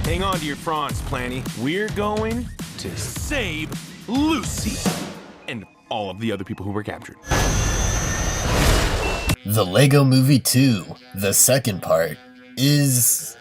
Hang on to your fronts, Planny. We're going to save Lucy and all of the other people who were captured. The Lego Movie 2, the second part, is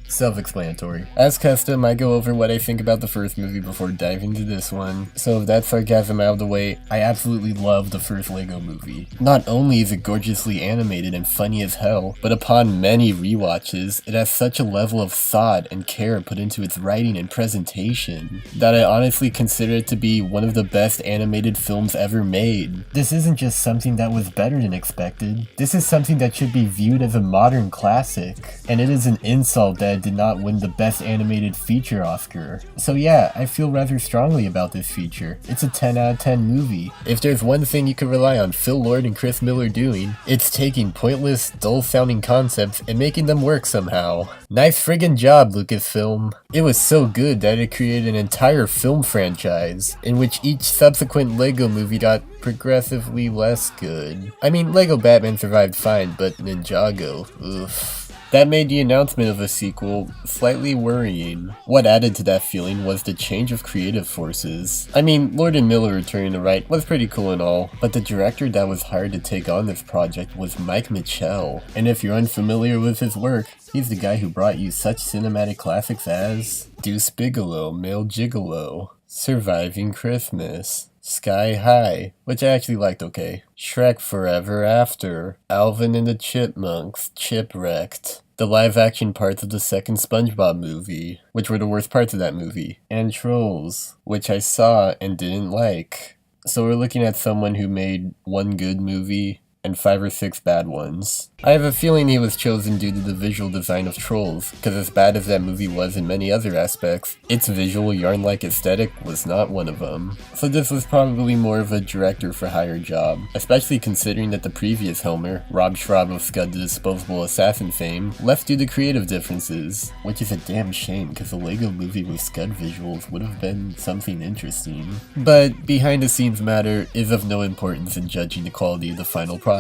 self-explanatory. As custom, I go over what I think about the first movie before diving into this one. So with that sarcasm out of the way, I absolutely love the first Lego movie. Not only is it gorgeously animated and funny as hell, but upon many rewatches, it has such a level of thought and care put into its writing and presentation that I honestly consider it to be one of the best animated films ever made. This isn't just something that was better than expected. This is something that should be viewed as a modern classic, and it is an insult that it did not win the Best Animated Feature Oscar. So yeah, I feel rather strongly about this feature. It's a 10 out of 10 movie. If there's one thing you can rely on Phil Lord and Chris Miller doing, it's taking pointless, dull-sounding concepts and making them work somehow. Nice friggin' job, Lucasfilm. It was so good that it created an entire film franchise, in which each subsequent Lego movie got progressively less good. I mean, Lego Batman survived fine, but Ninjago, oof. That made the announcement of a sequel slightly worrying. What added to that feeling was the change of creative forces. I mean, Lord and Miller returning to write was pretty cool and all, but the director that was hired to take on this project was Mike Mitchell. And if you're unfamiliar with his work, he's the guy who brought you such cinematic classics as Deuce Bigalow, Male Gigolo, Surviving Christmas, Sky High, which I actually liked okay, Shrek Forever After, Alvin and the Chipmunks, Chipwrecked, the live-action parts of the second SpongeBob movie, which were the worst parts of that movie, and Trolls, which I saw and didn't like. So we're looking at someone who made one good movie and 5 or 6 bad ones. I have a feeling he was chosen due to the visual design of Trolls, because as bad as that movie was in many other aspects, its visual yarn-like aesthetic was not one of them. So this was probably more of a director-for-hire job, especially considering that the previous Helmer, Rob Schrab of Scud the Disposable Assassin fame, left due to creative differences, which is a damn shame because the Lego movie with Scud visuals would have been something interesting. But behind-the-scenes matter is of no importance in judging the quality of the final product.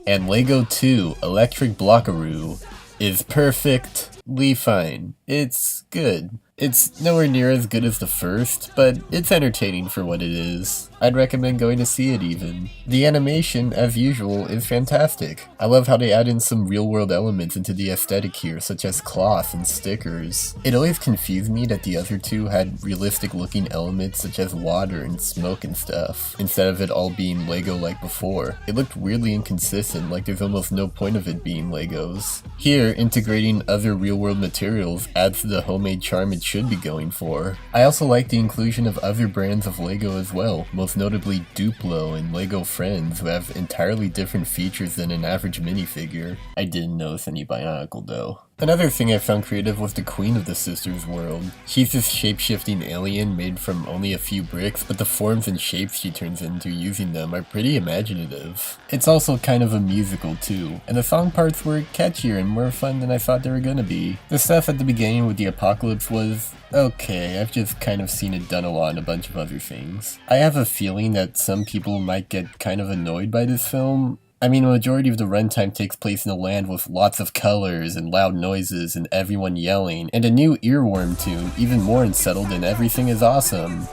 And Lego 2 Electric Blockaroo is perfectly fine. It's good. It's nowhere near as good as the first, but it's entertaining for what it is. I'd recommend going to see it even. The animation, as usual, is fantastic. I love how they add in some real-world elements into the aesthetic here, such as cloth and stickers. It always confused me that the other two had realistic-looking elements such as water and smoke and stuff, instead of it all being Lego like before. It looked weirdly inconsistent, like there's almost no point of it being Legos. Here, integrating other real-world materials adds to the homemade charm it should be going for. I also like the inclusion of other brands of Lego as well, most notably Duplo and Lego Friends, who have entirely different features than an average minifigure. I didn't notice any Bionicle though. Another thing I found creative was the Queen of the Sisters world. She's this shape-shifting alien made from only a few bricks, but the forms and shapes she turns into using them are pretty imaginative. It's also kind of a musical too, and the song parts were catchier and more fun than I thought they were gonna be. The stuff at the beginning with the apocalypse was okay. I've just kind of seen it done a lot in a bunch of other things. I have a feeling that some people might get kind of annoyed by this film. I mean, a majority of the runtime takes place in a land with lots of colors and loud noises and everyone yelling, and a new earworm tune, even more unsettled and everything is awesome.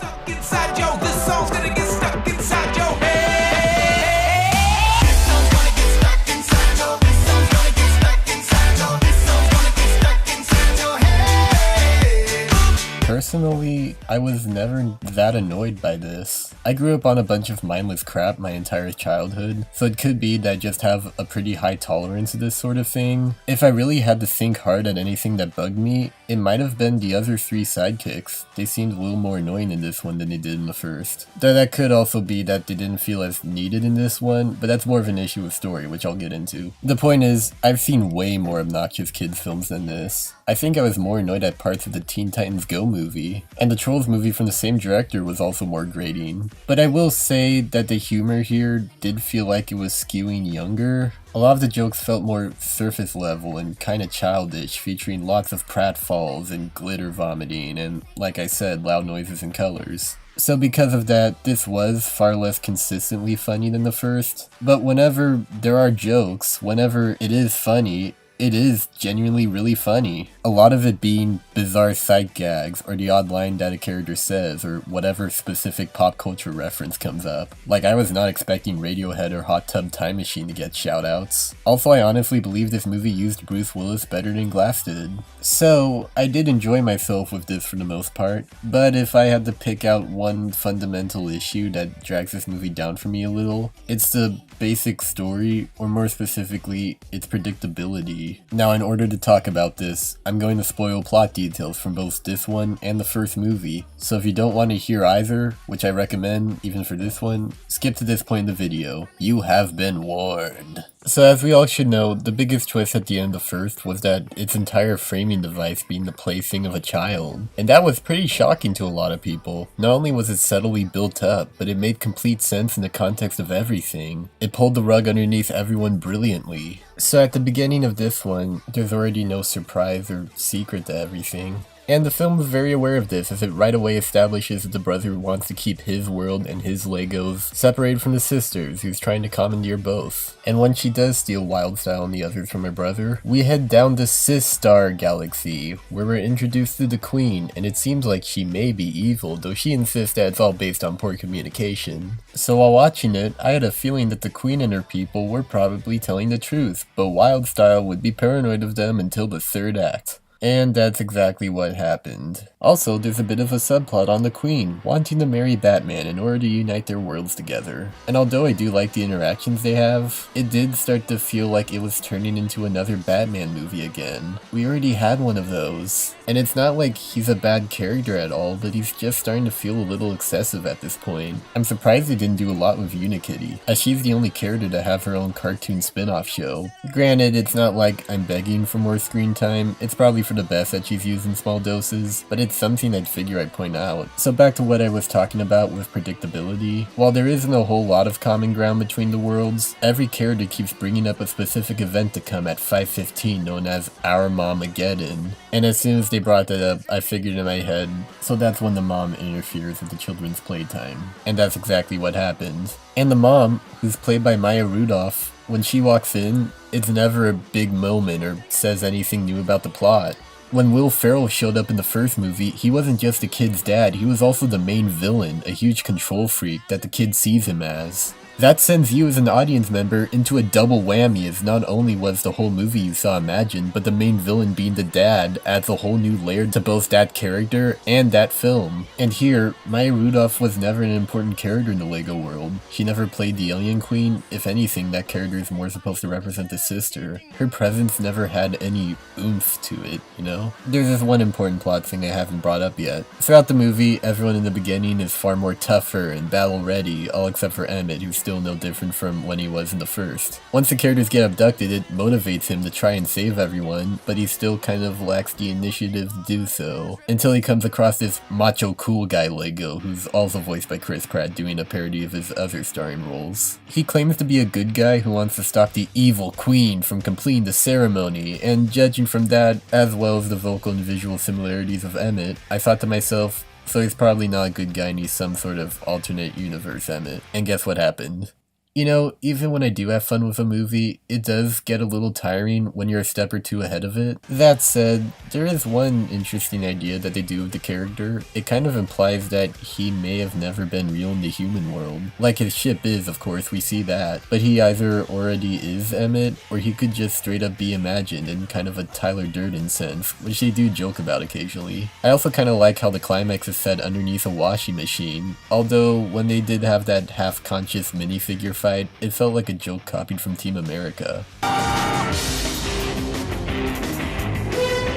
Personally, I was never that annoyed by this. I grew up on a bunch of mindless crap my entire childhood, so it could be that I just have a pretty high tolerance to this sort of thing. If I really had to think hard at anything that bugged me, it might have been the other 3 sidekicks. They seemed a little more annoying in this one than they did in the first. Though that could also be that they didn't feel as needed in this one, but that's more of an issue with story, which I'll get into. The point is, I've seen way more obnoxious kids films than this. I think I was more annoyed at parts of the Teen Titans Go movie, and the Trolls movie from the same director was also more grating. But I will say that the humor here did feel like it was skewing younger. A lot of the jokes felt more surface level and kinda childish, featuring lots of pratfalls and glitter vomiting and, like I said, loud noises and colors. So because of that, this was far less consistently funny than the first, but whenever there are jokes, whenever it is funny, it is genuinely really funny. A lot of it being bizarre sight gags, or the odd line that a character says, or whatever specific pop culture reference comes up. Like, I was not expecting Radiohead or Hot Tub Time Machine to get shoutouts. Also, I honestly believe this movie used Bruce Willis better than Glass did. So, I did enjoy myself with this for the most part, but if I had to pick out one fundamental issue that drags this movie down for me a little, it's the basic story, or more specifically, its predictability. Now, in order to talk about this, I'm going to spoil plot details from both this one and the first movie, so if you don't want to hear either, which I recommend even for this one, skip to this point in the video. You have been warned. So as we all should know, the biggest twist at the end of the first was that its entire framing device being the plaything of a child. And that was pretty shocking to a lot of people. Not only was it subtly built up, but it made complete sense in the context of everything. It pulled the rug underneath everyone brilliantly. So at the beginning of this one, there's already no surprise or secret to everything. And the film is very aware of this, as it right away establishes that the brother wants to keep his world and his Legos separated from the sisters, who's trying to commandeer both. And when she does steal Wildstyle and the others from her brother, we head down to Sistar Galaxy, where we're introduced to the Queen, and it seems like she may be evil, though she insists that it's all based on poor communication. So while watching it, I had a feeling that the Queen and her people were probably telling the truth, but Wildstyle would be paranoid of them until the third act. And that's exactly what happened. Also, there's a bit of a subplot on the Queen, wanting to marry Batman in order to unite their worlds together. And although I do like the interactions they have, it did start to feel like it was turning into another Batman movie again. We already had one of those. And it's not like he's a bad character at all, but he's just starting to feel a little excessive at this point. I'm surprised they didn't do a lot with Unikitty, as she's the only character to have her own cartoon spin-off show. Granted, it's not like I'm begging for more screen time, it's probably for the best that she's used in small doses, but it's something I'd figure I'd point out. So back to what I was talking about with predictability. While there isn't a whole lot of common ground between the worlds, every character keeps bringing up a specific event to come at 5:15 known as Our Momageddon. And as soon as they brought that up, I figured in my head, so that's when the mom interferes with the children's playtime. And that's exactly what happened. And the mom, who's played by Maya Rudolph, when she walks in, it's never a big moment or says anything new about the plot. When Will Ferrell showed up in the first movie, he wasn't just a kid's dad, he was also the main villain, a huge control freak that the kid sees him as. That sends you as an audience member into a double whammy, as not only was the whole movie you saw imagined, but the main villain being the dad adds a whole new layer to both that character and that film. And here, Maya Rudolph was never an important character in the Lego world. She never played the Alien Queen. If anything, that character is more supposed to represent the sister. Her presence never had any oomph to it, you know? There's this one important plot thing I haven't brought up yet. Throughout the movie, everyone in the beginning is far more tougher and battle ready, all except for Emmett, who's still no different from when he was in the first. Once the characters get abducted, it motivates him to try and save everyone, but he still kind of lacks the initiative to do so, until he comes across this macho cool guy Lego, who's also voiced by Chris Pratt doing a parody of his other starring roles. He claims to be a good guy who wants to stop the evil queen from completing the ceremony, and judging from that, as well as the vocal and visual similarities of Emmett, I thought to myself, so he's probably not a good guy and he's some sort of alternate universe Emmett. And guess what happened? You know, even when I do have fun with a movie, it does get a little tiring when you're a step or two ahead of it. That said, there is one interesting idea that they do with the character. It kind of implies that he may have never been real in the human world. Like his ship is, of course, we see that. But he either already is Emmett, or he could just straight up be imagined in kind of a Tyler Durden sense, which they do joke about occasionally. I also kind of like how the climax is set underneath a washing machine, although when they did have that half-conscious minifigure fight, it felt like a joke copied from Team America.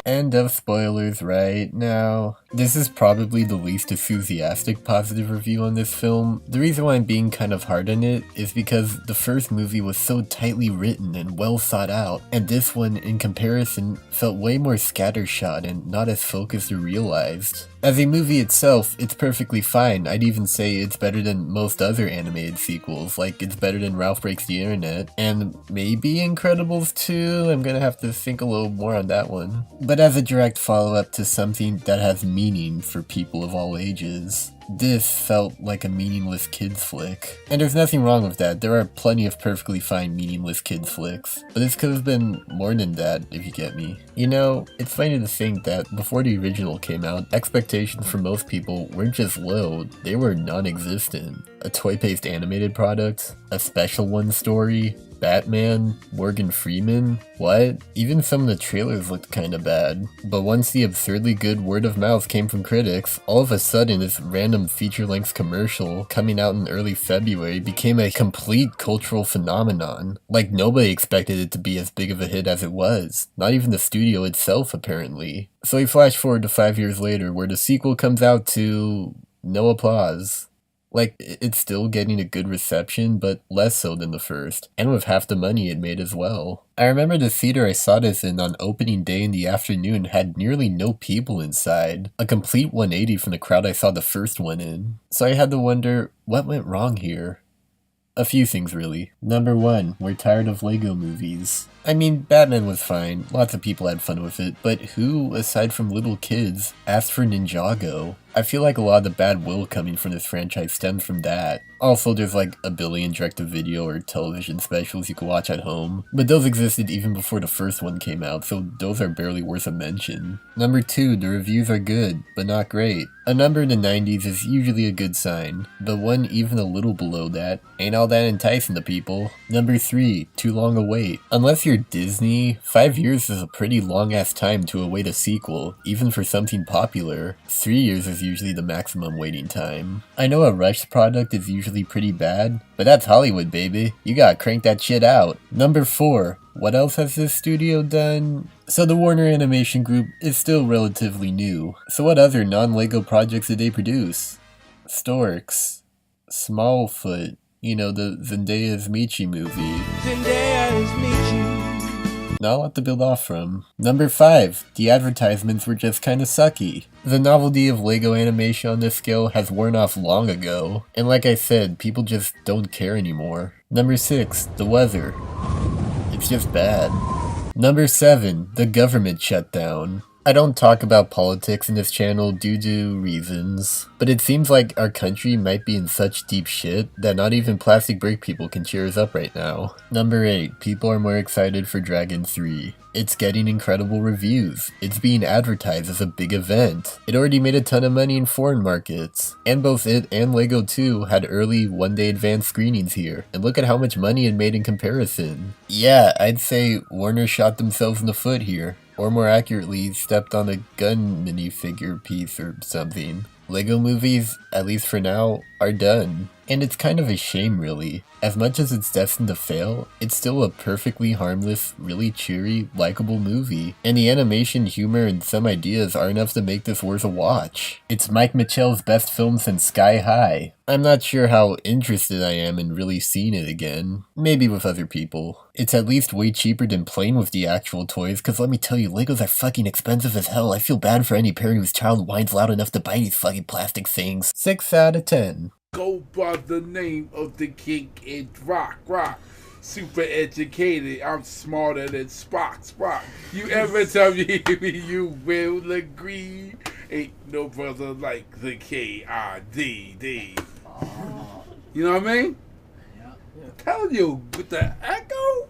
End of spoilers right now. This is probably the least enthusiastic positive review on this film. The reason why I'm being kind of hard on it is because the first movie was so tightly written and well thought out, and this one, in comparison, felt way more scattershot and not as focused or realized. As a movie itself, it's perfectly fine. I'd even say it's better than most other animated sequels, like it's better than Ralph Breaks the Internet, and maybe Incredibles 2, I'm gonna have to think a little more on that one. But as a direct follow-up to something that has meaning for people of all ages, this felt like a meaningless kids flick. And there's nothing wrong with that, there are plenty of perfectly fine meaningless kids flicks. But this could have been more than that, if you get me. You know, it's funny to think that before the original came out, expectations for most people weren't just low, they were non-existent. A toy-based animated product? A Special One story? Batman? Morgan Freeman? What? Even some of the trailers looked kinda bad. But once the absurdly good word of mouth came from critics, all of a sudden this random feature-length commercial coming out in early February became a complete cultural phenomenon. Like nobody expected it to be as big of a hit as it was. Not even the studio itself, apparently. So we flash forward to 5 years later, where the sequel comes out to no applause. Like, it's still getting a good reception, but less so than the first, and with half the money it made as well. I remember the theater I saw this in on opening day in the afternoon had nearly no people inside, a complete 180 from the crowd I saw the first one in. So I had to wonder, what went wrong here? A few things really. Number 1, we're tired of Lego movies. I mean, Batman was fine, lots of people had fun with it, but who, aside from little kids, asked for Ninjago? I feel like a lot of the bad will coming from this franchise stems from that. Also, there's like a billion direct-to-video or television specials you can watch at home, but those existed even before the first one came out, so those are barely worth a mention. Number 2, the reviews are good, but not great. A number in the 90s is usually a good sign, but one even a little below that ain't all that enticing to people. Number 3, too long a wait. Unless you're Disney, 5 years is a pretty long-ass time to await a sequel, even for something popular. 3 years is usually the maximum waiting time. I know a rushed product is usually pretty bad, but that's Hollywood, baby. You gotta crank that shit out. Number 4, what else has this studio done? So the Warner Animation Group is still relatively new. So what other non-Lego projects did they produce? Storks. Smallfoot. You know, the Zendaya's Michi movie. Zendaya's Michi. Not a lot to build off from. Number 5, the advertisements were just kinda sucky. The novelty of Lego animation on this scale has worn off long ago, and like I said, people just don't care anymore. Number 6, the weather. It's just bad. Number 7, the government shutdown. I don't talk about politics in this channel due to reasons, but it seems like our country might be in such deep shit that not even plastic brick people can cheer us up right now. Number 8, people are more excited for Dragon 3. It's getting incredible reviews. It's being advertised as a big event. It already made a ton of money in foreign markets. And both it and Lego 2 had early one-day advance screenings here. And look at how much money it made in comparison. Yeah, I'd say Warner shot themselves in the foot here. Or more accurately, stepped on a gun minifigure piece or something. Lego movies, at least for now, are done. And it's kind of a shame really. As much as it's destined to fail, it's still a perfectly harmless, really cheery, likable movie. And the animation, humor, and some ideas are enough to make this worth a watch. It's Mike Mitchell's best film since Sky High. I'm not sure how interested I am in really seeing it again. Maybe with other people. It's at least way cheaper than playing with the actual toys, cause let me tell you, Legos are fucking expensive as hell. I feel bad for any parent whose child whines loud enough to buy these fucking plastic things. 6 out of 10. Go by the name of the king and rock. Super educated, I'm smarter than Spock. You ever tell me you will agree? Ain't no brother like the K-I-D-D. You know what I mean? Yeah. Tell you with the echo.